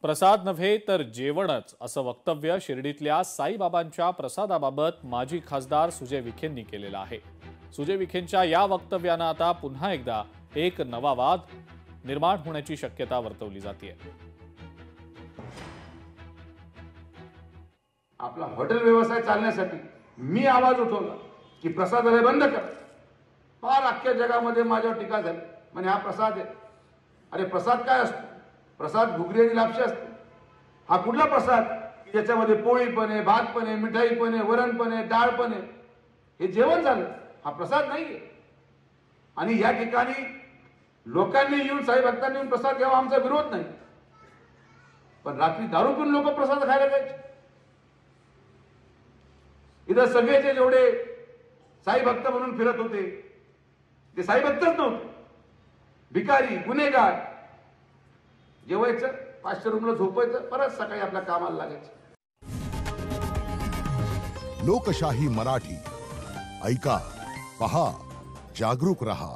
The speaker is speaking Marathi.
प्रसाद नव्हे तर जेवणच असं वक्तव्य शिर्डीतल्या साईबाबांच्या प्रसादाबाबत माजी खासदार सुजय विखेंनी केलेलं आहे। सुजय विखेंच्या या वक्तव्यानं आता पुन्हा एकदा एक नवा वाद निर्माण होण्याची शक्यता वर्तवली जाते। आपला हॉटेल व्यवसाय चालण्यासाठी मी आवाज उठवला की प्रसादालय बंद करा। फार अख्ख्या जगामध्ये माझ्यावर टीका झाली, म्हणजे हा प्रसाद आहे। अरे प्रसाद काय असतो? प्रसाद घुगरी आणि लापशी असते। हा कुठला प्रसाद की ज्याच्यामध्ये पोळी पण आहे, भात पण आहे, मिठाई पण आहे, वरण पण आहे, डाळ पण आहे, हे जेवण झालं? हा प्रसाद नाहीये। आणि या ठिकाणी लोकांनी येऊन, साई भक्तांनी येऊन प्रसाद घ्यावा, आमचा विरोध नाही, पण रात्री दारू पिऊन लोक प्रसाद खायला जायचे। इथं सगळेचे जेवढे साई भक्त म्हणून फिरत होते ते साई भक्तच नव्हते, भिकारी, गुन्हेगार। जेवायचं, 500 रूमला झोपायचं, परत सकाळी आपल्या कामाला लागायचं। लोकशाही मराठी ऐका, पहा, जागरूक रहा।